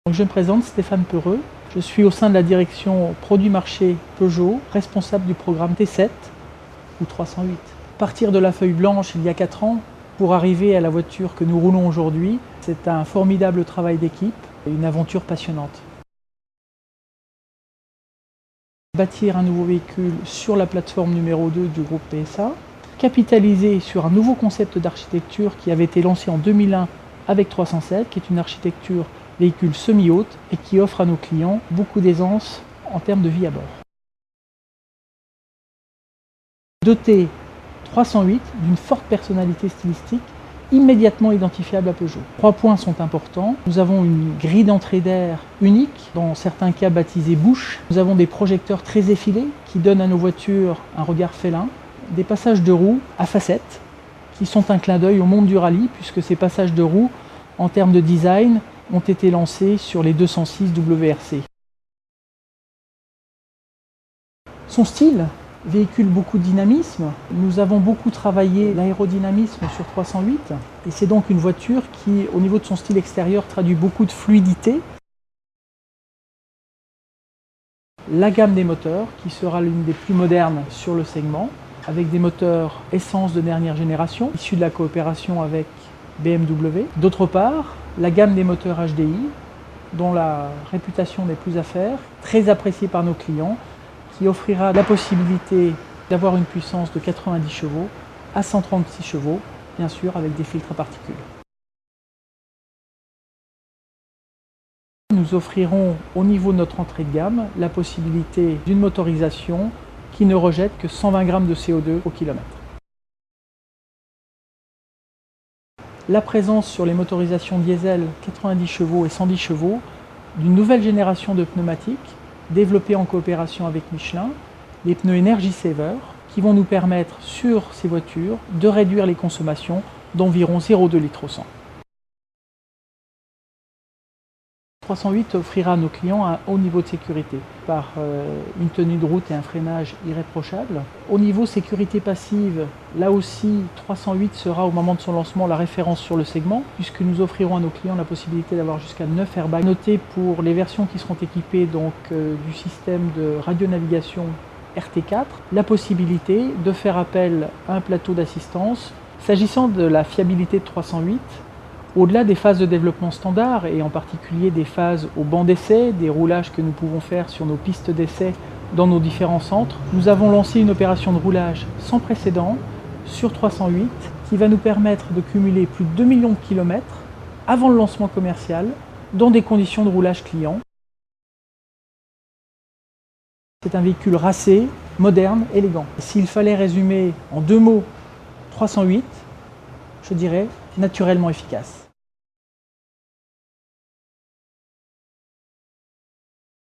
Donc je me présente, Stéphane Peureux. Je suis au sein de la direction produits marché Peugeot, responsable du programme T7 ou 308. À partir de la feuille blanche il y a 4 ans, pour arriver à la voiture que nous roulons aujourd'hui, c'est un formidable travail d'équipe et une aventure passionnante. Bâtir un nouveau véhicule sur la plateforme numéro 2 du groupe PSA, capitaliser sur un nouveau concept d'architecture qui avait été lancé en 2001 avec 307, qui est une architecture véhicule semi-haute et qui offre à nos clients beaucoup d'aisance en termes de vie à bord. Doté 308 d'une forte personnalité stylistique immédiatement identifiable à Peugeot. 3 points sont importants. Nous avons une grille d'entrée d'air unique, dans certains cas baptisée bouche. Nous avons des projecteurs très effilés qui donnent à nos voitures un regard félin. Des passages de roues à facettes qui sont un clin d'œil au monde du rallye, puisque ces passages de roues, en termes de design, ont été lancés sur les 206 WRC. Son style véhicule beaucoup de dynamisme. Nous avons beaucoup travaillé l'aérodynamisme sur 308 et c'est donc une voiture qui, au niveau de son style extérieur, traduit beaucoup de fluidité. La gamme des moteurs, qui sera l'une des plus modernes sur le segment, avec des moteurs essence de dernière génération, issus de la coopération avec BMW. D'autre part, la gamme des moteurs HDI, dont la réputation n'est plus à faire, très appréciée par nos clients, qui offrira la possibilité d'avoir une puissance de 90 chevaux à 136 chevaux, bien sûr avec des filtres à particules. Nous offrirons au niveau de notre entrée de gamme la possibilité d'une motorisation qui ne rejette que 120 grammes de CO2 au kilomètre. La présence sur les motorisations diesel 90 chevaux et 110 chevaux d'une nouvelle génération de pneumatiques développés en coopération avec Michelin, les pneus Energy Saver, qui vont nous permettre sur ces voitures de réduire les consommations d'environ 0,2 litres au 100. 308 offrira à nos clients un haut niveau de sécurité par une tenue de route et un freinage irréprochable. Au niveau sécurité passive, là aussi 308 sera au moment de son lancement la référence sur le segment, puisque nous offrirons à nos clients la possibilité d'avoir jusqu'à 9 airbags. Notez pour les versions qui seront équipées du système de radionavigation RT4, la possibilité de faire appel à un plateau d'assistance. S'agissant de la fiabilité de 308, au-delà des phases de développement standard, et en particulier des phases au banc d'essai, des roulages que nous pouvons faire sur nos pistes d'essai dans nos différents centres, nous avons lancé une opération de roulage sans précédent sur 308 qui va nous permettre de cumuler plus de 2 millions de kilomètres avant le lancement commercial dans des conditions de roulage client. C'est un véhicule racé, moderne, élégant. S'il fallait résumer en 2 mots 308, je dirais naturellement efficace.